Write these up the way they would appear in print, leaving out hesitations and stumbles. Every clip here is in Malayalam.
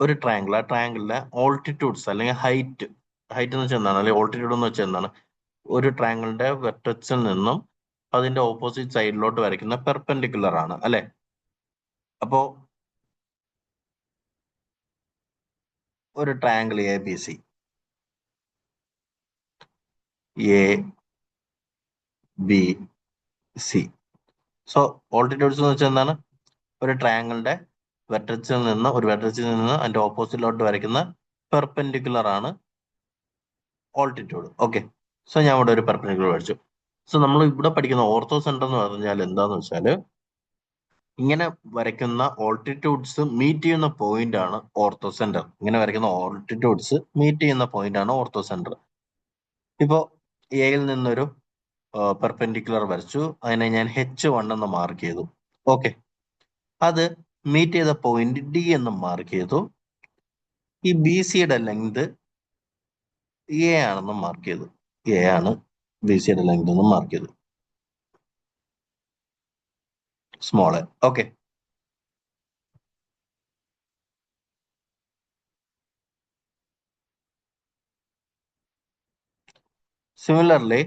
ഒരു ട്രയാങ്കിൾ, ആ ട്രയാങ്കിളിലെ ഓൾട്ടിറ്റ്യൂഡ്സ് അല്ലെങ്കിൽ ഹൈറ്റ് എന്ന് വെച്ചാൽ എന്താണ്, അല്ലെങ്കിൽ ഓൾട്ടിറ്റ്യൂഡ് എന്ന് വെച്ചാൽ എന്താണ്, ഒരു ട്രയാങ്കിളിന്റെ വെർട്ടെക്സിൽ നിന്നും അതിന്റെ ഓപ്പോസിറ്റ് സൈഡിലോട്ട് വരയ്ക്കുന്ന പെർപെൻഡിക്കുലർ ആണ് അല്ലെ. അപ്പോ ഒരു triangle A B C, A B C. So altitudes എന്ന് വെച്ചാൽ എന്താണ്, ഒരു ട്രയാങ്കിളിന്റെ വെർട്ടെക്സിൽ നിന്ന് അതിന്റെ ഓപ്പോസിറ്റിലോട്ട് വരയ്ക്കുന്ന പെർപെൻഡിക്കുലർ ആണ് ഓൾട്ടിറ്റ്യൂഡ്. ഓക്കെ, സോ ഞാൻ ഇവിടെ ഒരു പെർപെൻഡിക്കുലർ വരച്ചു. സോ നമ്മൾ ഇവിടെ പഠിക്കുന്ന ഓർത്തോ സെന്റർ എന്ന് പറഞ്ഞാൽ എന്താന്ന് വെച്ചാൽ, ഇങ്ങനെ വരയ്ക്കുന്ന ഓൾട്ടിറ്റ്യൂഡ്സ് മീറ്റ് ചെയ്യുന്ന പോയിന്റ് ആണ് ഓർത്തോ സെന്റർ. ഇങ്ങനെ വരയ്ക്കുന്ന ഓൾട്ടിറ്റ്യൂഡ്സ് മീറ്റ് ചെയ്യുന്ന പോയിന്റ് ആണ് ഓർത്തോ സെന്റർ. ഇപ്പോ എയിൽ നിന്നൊരു പെർപെൻഡിക്കുലർ വരച്ചു, അതിനെ ഞാൻ H1 എന്ന് മാർക്ക് ചെയ്തു. ഓക്കെ, അത് മീറ്റ് ചെയ്ത പോയിന്റ് ഡി എന്ന് മാർക്ക് ചെയ്തു. ഈ ബി സിയുടെ ലെങ്ത് എ ആണെന്ന് മാർക്ക് ചെയ്തു. എ ആണ് ബി സിയുടെ ലെങ്ത് എന്ന് മാർക്ക് ചെയ്തു, സ്മോൾ എ. ഓക്കെ, സിമിലർലി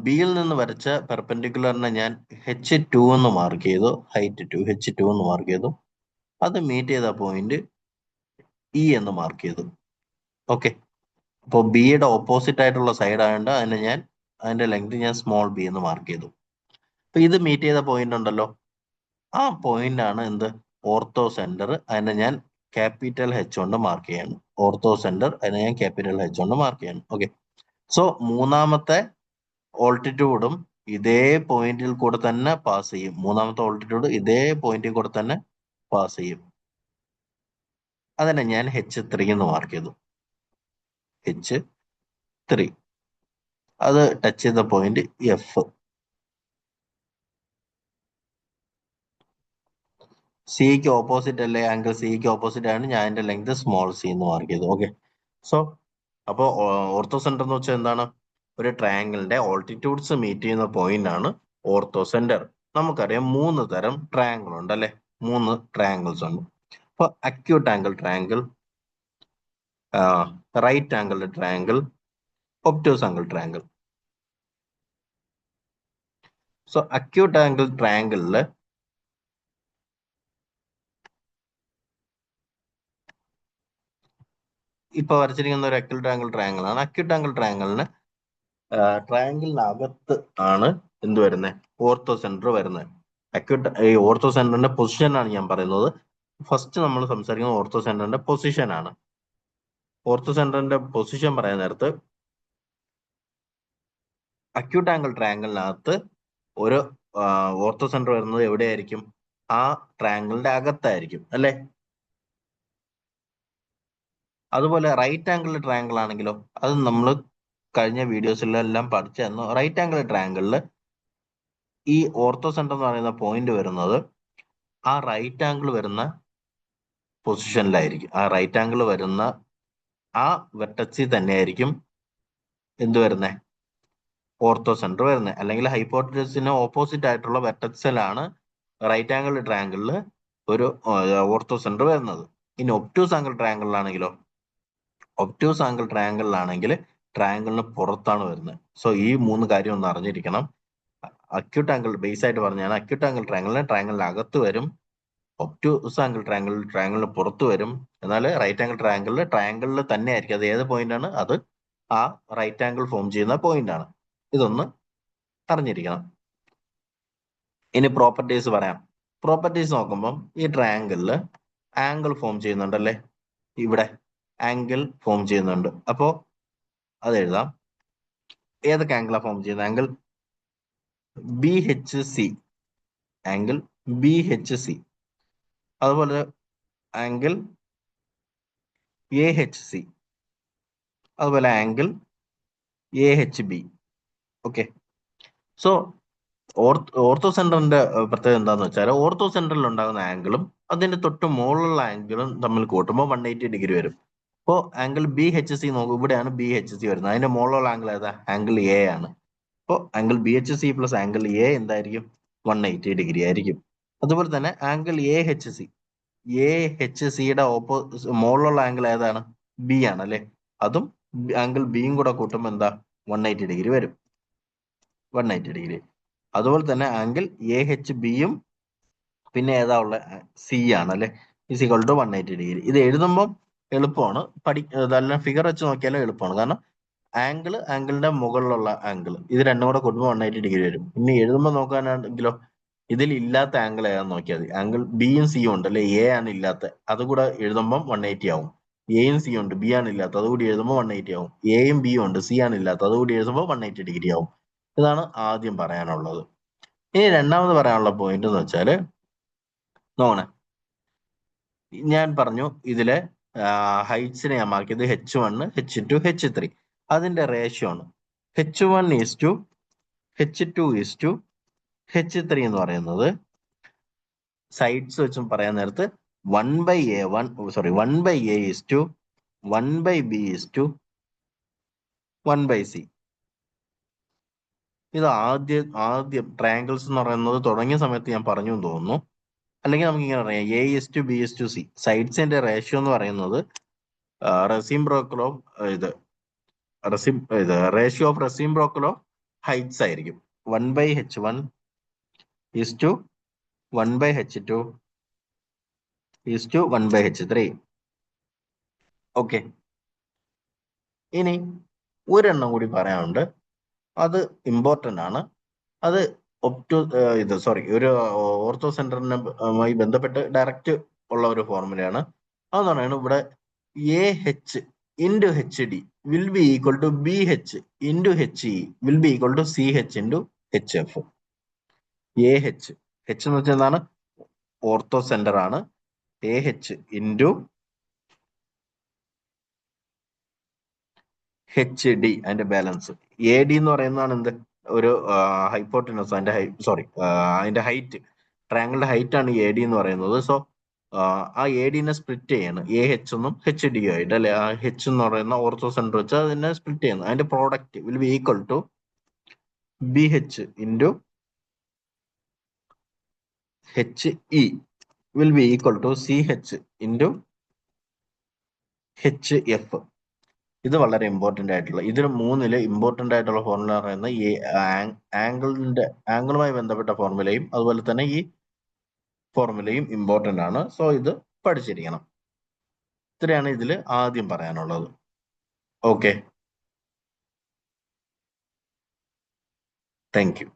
ബിയിൽ നിന്ന് വരച്ച പെർപെൻഡിക്കുലറിനെ ഞാൻ H2 എന്ന് മാർക്ക് ചെയ്തു, ഹൈറ്റ് 2 H2 എന്ന് മാർക്ക് ചെയ്തു. അത് മീറ്റ് ചെയ്ത പോയിന്റ് ഇ എന്ന് മാർക്ക് ചെയ്തു. ഓക്കെ, അപ്പോൾ ബിയുടെ ഓപ്പോസിറ്റ് ആയിട്ടുള്ള സൈഡ് ആയതുകൊണ്ട് അതിന്റെ ലെങ്ത് ഞാൻ സ്മോൾ ബി എന്ന് മാർക്ക് ചെയ്തു. അപ്പൊ ഇത് മീറ്റ് ചെയ്ത പോയിന്റ് ഉണ്ടല്ലോ, ആ പോയിന്റ് ആണ് എന്ത്, ഓർത്തോ സെന്റർ. അതിനെ ഞാൻ ക്യാപിറ്റൽ H കൊണ്ട് മാർക്ക് ചെയ്യണം. ഓർത്തോ സെന്റർ, അതിനെ ഞാൻ ക്യാപിറ്റൽ H കൊണ്ട് മാർക്ക് ചെയ്യണം. ഓക്കെ, സോ മൂന്നാമത്തെ ഓൾട്ടിറ്റ്യൂഡും ഇതേ പോയിന്റിൽ കൂടെ തന്നെ പാസ് ചെയ്യും. മൂന്നാമത്തെ ഓൾട്ടിറ്റ്യൂഡ് ഇതേ പോയിന്റിൽ കൂടെ തന്നെ പാസ് ചെയ്യും. അതിനെ ഞാൻ H3 എന്ന് മാർക്ക് ചെയ്തു. H3 അത് ടച്ച് ചെയ്ത പോയിന്റ് എഫ്. സിക്ക് ഓപ്പോസിറ്റ് അല്ലേ, ആംഗിൾ സിക്ക് ഓപ്പോസിറ്റ് ആണ്, ഞാൻ അതിന്റെ ലെങ്ത് സ്മോൾ സി എന്ന് മാർക്ക് ചെയ്തു. ഓക്കെ, സോ അപ്പോൾ ഓർത്തോ സെന്റർ എന്ന് വെച്ചാൽ എന്താണ്, ഒരു ട്രയാങ്കിളിന്റെ ഓൾട്ടിറ്റ്യൂഡ്സ് മീറ്റ് ചെയ്യുന്ന പോയിന്റ് ആണ് ഓർത്തോ സെന്റർ. നമുക്കറിയാം 3 തരം ട്രയാങ്കിൾ ഉണ്ട് അല്ലെ, 3 ട്രയാങ്കിൾസ് ഉണ്ട്. അപ്പൊ acute angle triangle, right angle triangle, obtuse angle triangle. So acute angle ട്രയാങ്കിളില് ഇപ്പൊ വരച്ചിരിക്കുന്ന ഒരു അക്യൂട്ട് ആംഗിൾ ട്രയാങ്കിൾ ആണ്. അക്യൂട്ട് ആംഗിൾ ട്രയാങ്കിളിന് ട്രയാങ്കിളിനകത്ത് ആണ് എന്ത് വരുന്നത്, ഓർത്തോ സെന്റർ വരുന്നത്. ഈ ഓർത്തോ സെന്ററിന്റെ പൊസിഷൻ ആണ് ഞാൻ പറയുന്നത്. ഫസ്റ്റ് നമ്മൾ സംസാരിക്കുന്നത് ഓർത്തോ സെന്ററിന്റെ പൊസിഷൻ ആണ്. ഓർത്തോ സെന്ററിന്റെ പൊസിഷൻ പറയാൻ നേരത്ത്, അക്യൂട്ട് ആംഗിൾ ട്രയാങ്കിളിനകത്ത് ഒരു ഓർത്തോ സെന്റർ വരുന്നത് എവിടെയായിരിക്കും, ആ ട്രയാങ്കിളിന്റെ അകത്തായിരിക്കും അല്ലെ. അതുപോലെ റൈറ്റ് ആംഗിൾ ട്രയാങ്കിൾ ആണെങ്കിലോ, അത് നമ്മൾ കഴിഞ്ഞ വീഡിയോസിലെല്ലാം പഠിച്ചായിരുന്നു. റൈറ്റ് ആംഗിൾ ട്രയാങ്കിളിൽ ഈ ഓർത്തോ സെന്റർ എന്ന് പറയുന്ന പോയിന്റ് വരുന്നത് ആ റൈറ്റ് ആംഗിൾ വരുന്ന പൊസിഷനിലായിരിക്കും. ആ റൈറ്റ് ആംഗിൾ വരുന്ന ആ വെർട്ടക്സിൽ തന്നെയായിരിക്കും എന്ത് വരുന്നത്, ഓർത്തോ സെന്റർ വരുന്നത്. അല്ലെങ്കിൽ ഹൈപ്പോട്ടനസിന് ഓപ്പോസിറ്റ് ആയിട്ടുള്ള വെർട്ടക്സിലാണ് റൈറ്റ് ആംഗിൾ ട്രയാങ്കിളിൽ ഒരു ഓർത്തോ സെന്റർ വരുന്നത്. ഇനി ഒബ്റ്റ്യൂസ് ആംഗിൾ ട്രയാങ്കിളിലാണെങ്കിലോ, ഒബ്റ്റ്യൂസ് ആംഗിൾ ട്രയാങ്കിളിലാണെങ്കിൽ ട്രയാങ്കിളിന് പുറത്താണ് വരുന്നത്. സോ ഈ 3 കാര്യം ഒന്ന് അറിഞ്ഞിരിക്കണം. അക്യൂട്ട് ആംഗിൾ ബേസ് ആയിട്ട് പറഞ്ഞാൽ അക്യൂട്ട് ആംഗിൾ ട്രയാങ്കിളിന് അകത്ത് വരും, ഒബ്റ്റ്യൂസ് ആംഗിൾ ട്രയാങ്കിളിന് പുറത്ത് വരും. എന്നാൽ റൈറ്റ് ആംഗിൾ ട്രയാങ്കിളിൽ തന്നെ ആയിരിക്കും. അത് ഏത് പോയിന്റ് ആണ്, അത് ആ റൈറ്റ് ആംഗിൾ ഫോം ചെയ്യുന്ന പോയിന്റ് ആണ്. ഇതൊന്ന് അറിഞ്ഞിരിക്കണം. ഇനി പ്രോപ്പർട്ടീസ് പറയാം. പ്രോപ്പർട്ടീസ് നോക്കുമ്പോൾ ഈ ട്രയാങ്കിളിൽ ആംഗിൾ ഫോം ചെയ്യുന്നുണ്ടല്ലേ, ഇവിടെ ആംഗിൾ ഫോം ചെയ്യുന്നുണ്ട്. അപ്പോ അത് എഴുതാം. ഏതൊക്കെ ആംഗിളാണ് ഫോം ചെയ്യുന്നത്, ആംഗിൾ BHC, ആംഗിൾ BHC, അതുപോലെ ആംഗിൾ AHC, അതുപോലെ angle AHB. Okay, so ortho സെന്ററിന്റെ പ്രത്യേകത എന്താന്ന് വെച്ചാൽ, ഓർത്തോ സെന്ററിൽ ഉണ്ടാകുന്ന ആംഗിളും അതിന്റെ തൊട്ട് മുകളിലുള്ള ആംഗിളും തമ്മിൽ കൂട്ടുമ്പോൾ 180 ഡിഗ്രി വരും. അപ്പോൾ ആംഗിൾ BHC നോക്കും, ഇവിടെയാണ് BHC വരുന്നത്. അതിന്റെ മുകളിലുള്ള ആംഗിൾ ഏതാ, ആംഗിൾ A ആണ്. അപ്പോൾ angle BHC plus angle A എന്തായിരിക്കും, 180 ഡിഗ്രി ആയിരിക്കും. അതുപോലെ തന്നെ ആംഗിൾ AHC, AHCയുടെ മുകളിലുള്ള ആംഗിൾ ഏതാണ്? ബി ആണ് അല്ലെ? അതും ആംഗിൾ ബിയും കൂടെ കൂട്ടുമ്പോൾ എന്താ? 180 ഡിഗ്രി വരും. 180 ഡിഗ്രി. അതുപോലെ തന്നെ ആംഗിൾ AHBയും പിന്നെ ഏതാ ഉള്ള? സി ആണ് അല്ലെ? Is equal to 180 degree. ഇത് എഴുതുമ്പോൾ എളുപ്പമാണ്, നല്ല ഫിഗർ വെച്ച് നോക്കിയാലും എളുപ്പമാണ്. കാരണം ആംഗിളിന്റെ മുകളിലുള്ള ആംഗിൾ ഇത് രണ്ടും കൂടെ കൂട്ടുമ്പോൾ 180 ഡിഗ്രി വരും. ഇനി എഴുതുമ്പോൾ നോക്കാനാണെങ്കിലോ ഇതിൽ ഇല്ലാത്ത ആംഗിൾ ഏതാന്ന് നോക്കിയാൽ മതി. ആംഗിൾ ബിയും സിയും ഉണ്ട് അല്ലെ? എ ആണ് ഇല്ലാത്ത, അതുകൂടെ എഴുതുമ്പോൾ 180 ആവും. എയും സി ഉണ്ട്, ബി ആണ് ഇല്ലാത്ത, അതുകൂടി എഴുതുമ്പോൾ 180 ആവും. എയും ബിയും ഉണ്ട്, സി ആണ് ഇല്ലാത്ത, അതുകൂടി എഴുതുമ്പോൾ 180 ഡിഗ്രി ആവും. ഇതാണ് ആദ്യം പറയാനുള്ളത്. ഇനി രണ്ടാമത് പറയാനുള്ള പോയിന്റ് എന്ന് വെച്ചാല് നോക്കണേ, ഞാൻ പറഞ്ഞു ഇതിലെ ഹൈറ്റ്സിനെ ഞാൻ മാർക്കിയത് H1, H2, H3. അതിന്റെ റേഷ്യോ ആണ് H1:H2:H3 എന്ന് പറയുന്നത്. സൈഡ്സ് വെച്ചും പറയാൻ നേരത്ത് 1/A1 1/B:1/C. ഇത് ആദ്യം ട്രയാങ്കിൾസ് എന്ന് പറയുന്നത് തുടങ്ങിയ സമയത്ത് ഞാൻ പറഞ്ഞു എന്ന് തോന്നുന്നു. അല്ലെങ്കിൽ നമുക്ക് ഇങ്ങനെ പറയാം, A:B:C. സൈഡ്സിന്റെ റേഷ്യോ എന്ന് പറയുന്നത് reciprocal of ratio of reciprocal of heights ആയിരിക്കും. 1/H1:1/H2:1/H3. ഓക്കെ. ഇനി ഒരെണ്ണം കൂടി പറയാനുണ്ട്, അത് ഇമ്പോർട്ടന്റ് ആണ്. അത് ഒരു ഓർത്തോ സെന്ററിനുമായി ബന്ധപ്പെട്ട് ഡയറക്റ്റ് ഉള്ള ഒരു ഫോർമുലയാണ്. അതെന്ന് പറയുന്നത് ഇവിടെ AH/HD will be equal to BH/HE will be equal to CH/HF. AH എന്ന് വെച്ചാൽ എന്താണ്? ഓർത്തോ സെന്റർ ആണ്. AH into HD അതിന്റെ ബാലൻസ്. AD എന്ന് പറയുന്നതാണ് എന്ത്? ഒരു ഹൈപ്പോട്ടനസ്, അതിന്റെ ഹൈറ്റ്, ട്രയാങ്കിളിന്റെ ഹൈറ്റ് ആണ് AD എന്ന് പറയുന്നത്. സോ ആ ADനെ സ്പ്ലിറ്റ് ചെയ്യാണ് AH എന്നും HD ആയിട്ട് അല്ലെ? ആ H എന്ന് പറയുന്ന ഓർത്തോ സെന്റർ വെച്ച് അതിനെ സ്പ്ലിറ്റ് ചെയ്യുന്നു. അതിന്റെ product will be equal to BH into HE will be equal to CH into HF. ഇത് വളരെ ഇമ്പോർട്ടന്റ് ആയിട്ടുള്ള, ഇതിന് മൂന്നില് ഇമ്പോർട്ടന്റ് ആയിട്ടുള്ള ഫോർമുല പറയുന്ന ഈ ആംഗിളുമായി ബന്ധപ്പെട്ട ഫോർമുലയും അതുപോലെ തന്നെ ഈ ഫോർമുലയും ഇമ്പോർട്ടന്റ് ആണ്. സോ ഇത് പഠിച്ചിരിക്കണം. ഇത്രയാണ് ഇതിൽ ആദ്യം പറയാനുള്ളത്. Okay, thank you.